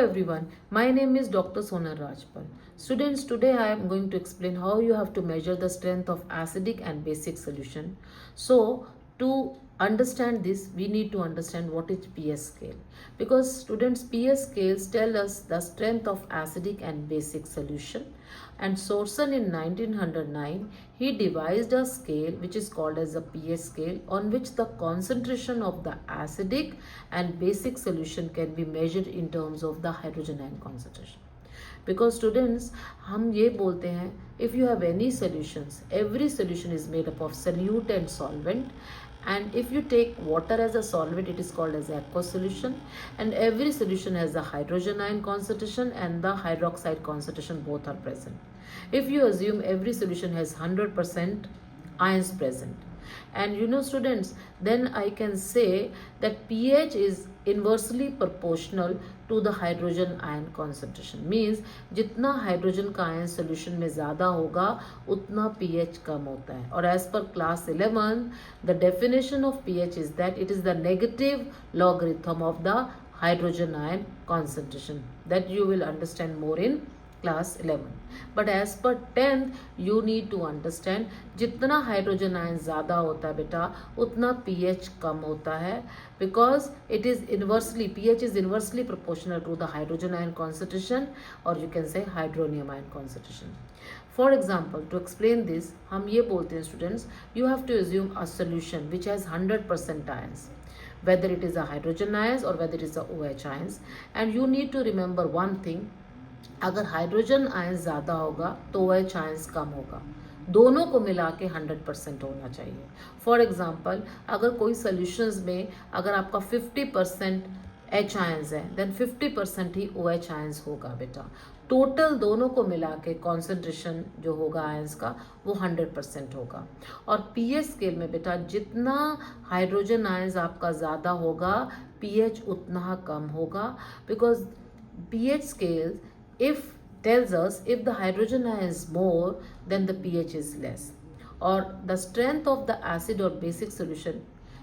Everyone, my name is Dr. Sonar Rajpal. Students, today I am going to explain how you have to measure the strength of acidic and basic solution. So, to understand this, we need to understand what is pH scale. Because students, pH scales tell us the strength of acidic and basic solution. And Sorsen in 1909, he devised a scale which is called as a pH scale, on which the concentration of the acidic and basic solution can be measured in terms of the hydrogen ion concentration. Because students, हम ये बोलते हैं, if you have any solutions, every solution is made up of solute and solvent, and if you take water as a solvent, it is called as aqueous solution, and every solution has the hydrogen ion concentration and the hydroxide concentration, both are present. If you assume every solution has 100% ions present, and you know students, then I can say that pH is inversely proportional to the hydrogen ion concentration. Means जितना hydrogen का ion solution में ज़्यादा होगा उतना pH कम होता है. और as per class 11, the definition of pH is that it is the negative logarithm of the hydrogen ion concentration. That you will understand more in class 11. But as per 10th, you need to understand जितना hydrogen ion ज़्यादा होता है बेटा उतना pH कम होता है, because it is inversely, pH is inversely proportional to the hydrogen ion concentration, or you can say hydronium ion concentration. For example, to explain this, हम ये बोलते हैं students, you have to assume a solution which has 100% ions, whether it is a hydrogen ions or whether it is a OH ions, and you need to remember one thing, अगर hydrogen ion ज़्यादा होगा तो OH ions कम होगा. दोनों को मिला के 100% होना चाहिए. फॉर एग्जाम्पल, अगर कोई सोल्यूशंस में अगर आपका 50% H आयंस है, देन 50% ही OH आयंस होगा बेटा. टोटल दोनों को मिला के कॉन्सेंट्रेशन जो होगा आयंस का वो 100% होगा. और pH स्केल में बेटा जितना हाइड्रोजन आयंस आपका ज़्यादा होगा pH उतना कम होगा, because pH scale if tells us if the hydrogen ion is more, then the pH is less. Or the strength of the acid or basic solution,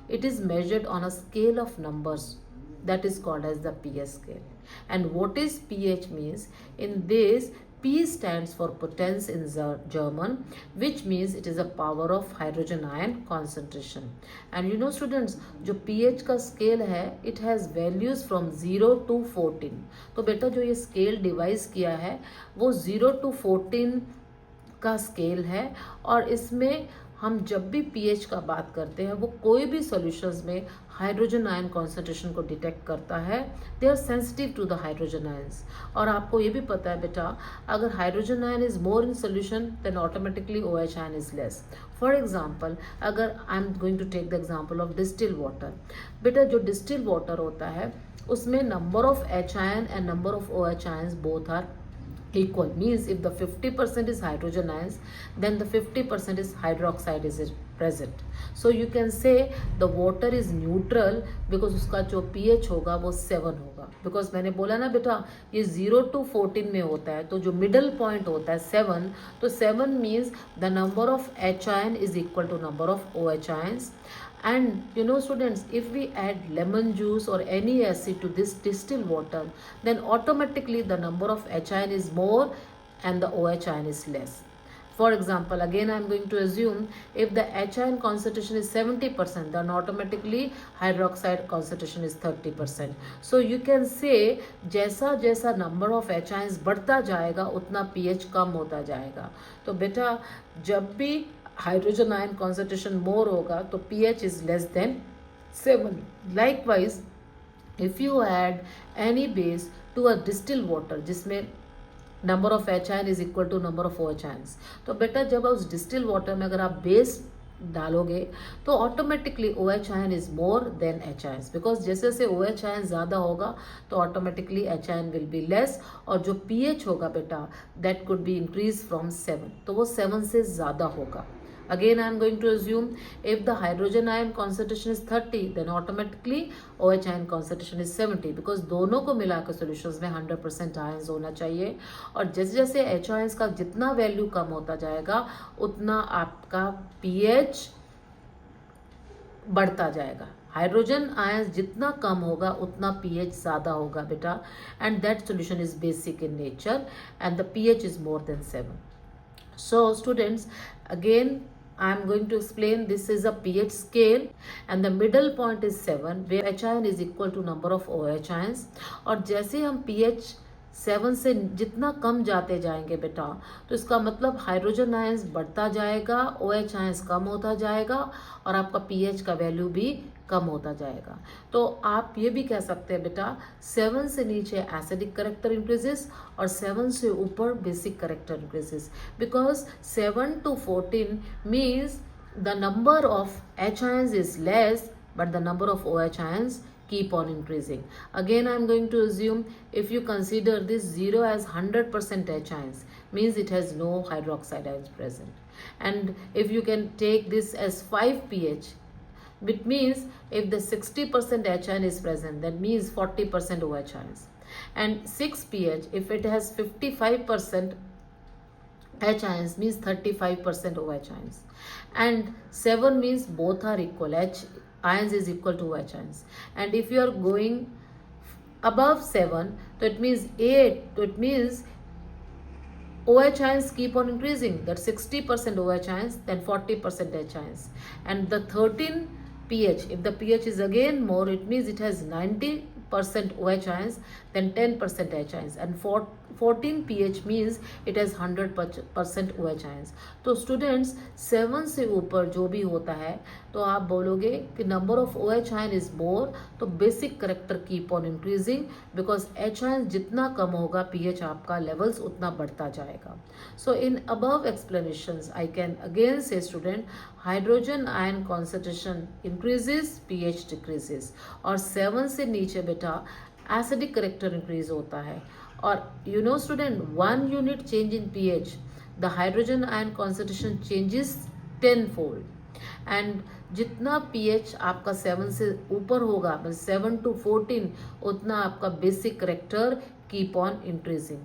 it is measured on a scale of numbers that is called as the pH scale. And what is pH means? In this, P stands for potence in German, which means it is a power of hydrogen ion concentration. And you know students, जो pH का scale है, it has values from 0 to 14. तो बेटा जो ये scale devise किया है वो 0 to 14 का scale है, और इसमें हम जब भी pH का बात करते हैं वो कोई भी सॉल्यूशंस में हाइड्रोजन आयन कॉन्सेंट्रेशन को डिटेक्ट करता है. They are sensitive to the hydrogen ions. और आपको ये भी पता है बेटा, अगर hydrogen ion is more in solution then automatically OH ion is less. For example, अगर I am going to take the example of distil water. बेटा जो डिस्टिल वाटर होता है उसमें number of H ion and number of OH ions both are equal. Means if the 50% is hydrogen ions, then the 50% is hydroxide is present. So you can say the water is neutral because उसका जो pH होगा वो 7 होगा. Because मैंने बोला ना बेटा ये 0 to 14 में होता है, तो जो middle point होता है 7, तो 7 means the number of H ion is equal to number of OH ions. And you know students, if we add lemon juice or any acid to this distilled water, then automatically the number of H ion is more and the OH ion is less. For example, again I am going to assume if the H ion concentration is 70%, then automatically hydroxide concentration is 30%. So you can say जैसा जैसा number of H ions बढ़ता जाएगा उतना pH कम होता जाएगा. तो बेटा जब भी हाइड्रोजन आयन कॉन्सेंट्रेशन मोर होगा तो pH is less then 7. Likewise if you add any base to a distil water जिसमें number of H ion is equal to number of OH ions, तो बेटा जब उस डिस्टिल वाटर में अगर आप बेस डालोगे तो automatically OH ion is more then H ions, because जैसे जैसे OH आयन ज़्यादा होगा तो automatically H ion will be less, और जो pH होगा बेटा that could be increase from 7, तो वो 7 से ज़्यादा होगा. Again, I am going to assume if the hydrogen ion concentration is 30, then automatically OH ion concentration is 70, because दोनों को मिलाकर solutions में 100% ions होना चाहिए. और जैसे जैसे H ions का जितना वैल्यू कम होता जाएगा उतना आपका pH बढ़ता जाएगा. हाइड्रोजन आयंस जितना कम होगा उतना pH ज़्यादा होगा बेटा, and that solution is basic in nature and the pH is more than 7. So students, again I am going to explain, this is a pH scale and the middle point is 7 where H ion is equal to number of OH ions. और जैसे हम pH 7 से जितना कम जाते जाएंगे बेटा, तो इसका मतलब हाइड्रोजन आयंस बढ़ता जाएगा, OH आयंस कम होता जाएगा और आपका pH का वैल्यू भी कम होता जाएगा. तो आप ये भी कह सकते हैं बेटा 7 से नीचे एसिडिक करेक्टर इंक्रीजेस और 7 से ऊपर basic character increases, because 7 to 14 means the number of H ions is less but the number of OH ions keep on increasing. Again I am going to assume, if you consider this 0 as 100% H ions, means it has no hydroxide ions present, and if you can take this as 5 pH, which means if the 60% H ion is present, that means 40% OH ions, and 6 pH if it has 55% H ions means 35% OH ions, and 7 means both are equal, H ions is equal to OH ions, and if you are going above 7, so it means 8, so it means OH ions keep on increasing, that 60% OH ions, then 40% H ions, and the 13 pH, if the pH is again more, it means it has 90% OH ions, then 10% H ions, and 14 pH means it has 100% OH ions. तो students 7 से ऊपर जो भी होता है तो आप बोलोगे कि number of OH ion is more, तो basic character keep on increasing, because H ion जितना कम होगा pH आपका लेवल्स उतना बढ़ता जाएगा. So in above explanations I can again say student, hydrogen ion concentration increases, pH decreases, और 7 से नीचे बेटा एसिडिक करेक्टर इंक्रीज होता है. और you know student, 1 unit change in pH, the hydrogen ion concentration changes 10-fold, and जितना pH आपका 7 से ऊपर होगा, 7 to 14, उतना आपका basic character keep on increasing.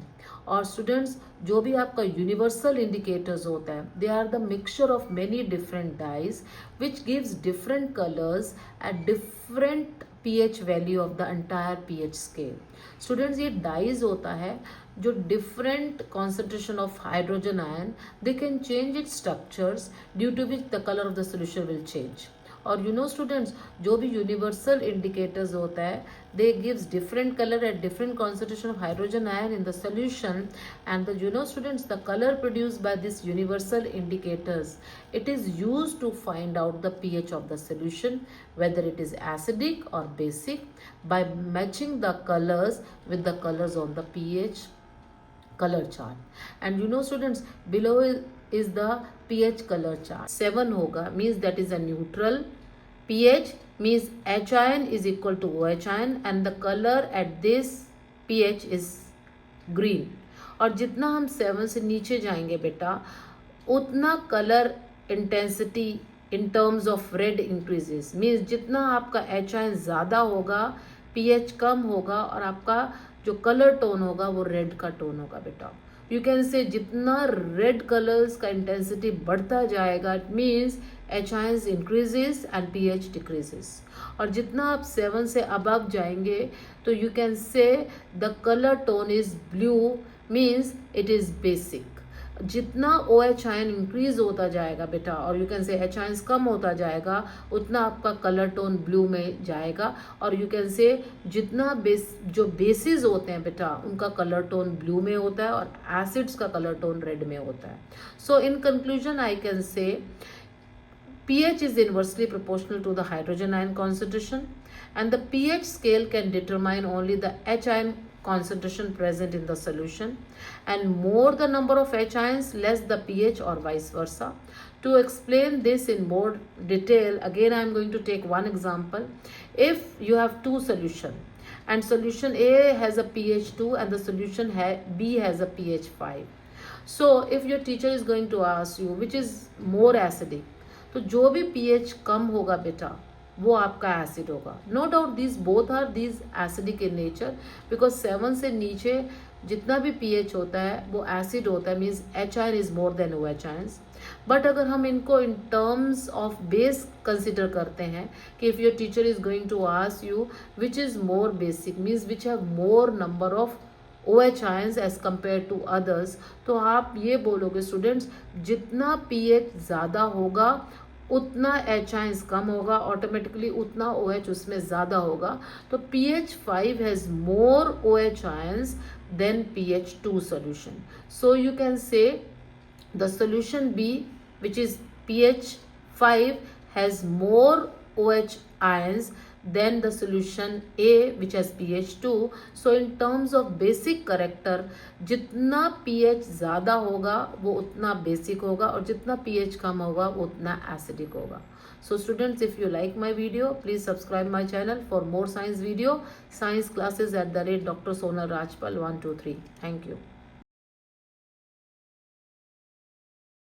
और स्टूडेंट्स जो भी आपका यूनिवर्सल इंडिकेटर्स होता है, they are the mixture of many different dyes which gives different colours at different pH value of the entire pH scale. Students ये dyes होता है जो different concentration of hydrogen ion, they can change its structures due to which the colour of the solution will change. और you know students जो भी universal indicators होता है, they gives different colour at different concentration of hydrogen ion in the solution, and the you know students the colour produced by this universal indicators, it is used to find out the pH of the solution, whether it is acidic or basic, by matching the colors with the colors on the pH color chart. And you know students, below is the pH color chart. 7 होगा means that is a neutral pH, means H ion is equal to OH ion, and the color at this pH is green. और जितना हम 7 से नीचे जाएंगे बेटा, उतना colour intensity in terms of red increases, means जितना आपका H ion ज़्यादा होगा pH कम होगा और आपका जो कलर टोन होगा वो रेड का टोन होगा बेटा. यू कैन से जितना रेड कलर्स का इंटेंसिटी बढ़ता जाएगा, it means H ions increases and pH decreases. और जितना आप 7 से अबव जाएंगे तो you can say the colour tone is blue, means it is basic. जितना OH ion इंक्रीज होता जाएगा बेटा, और you can say H ions कम होता जाएगा, उतना आपका कलर टोन ब्लू में जाएगा. और यू कैन से जितना जो बेसिस होते हैं बेटा, उनका कलर टोन ब्लू में होता है और एसिड्स का कलर टोन रेड में होता है. So in conclusion I can say pH is inversely proportional to the hydrogen ion concentration, and the pH scale can determine only the H ion concentration present in the solution, and more the number of H ions, less the pH, or vice versa. To explain this in more detail, again I am going to take one example. If you have two solutions and solution A has a pH 2 and the solution B has a pH 5, so if your teacher is going to ask you which is more acidic, तो जो भी pH कम होगा बेटा वो आपका acid होगा. No doubt this both are this acidic in nature, because 7 से नीचे जितना भी pH होता है वो एसिड होता है, means H ion is more than OH ions. But अगर हम इनको in terms of base consider करते हैं कि if your teacher is going to ask you which is more basic, means which have more number of OH ions as compare to others, तो आप ये बोलोगे स्टूडेंट्स जितना pH ज़्यादा होगा उतना H आयंस कम होगा, ऑटोमेटिकली उतना OH उसमें ज़्यादा होगा. तो pH 5 has more OH ions than pH 2 solution. So you can say the solution B, which is pH 5, has more OH ions than the solution A, which has pH 2. So in terms of basic character, जितना pH ज़्यादा होगा वो उतना basic होगा, और जितना pH कम होगा वो उतना acidic होगा. So students, if you like my video, please subscribe my channel for more science video. Science classes at the rate Dr. Sonal Rajpal 123. Thank you.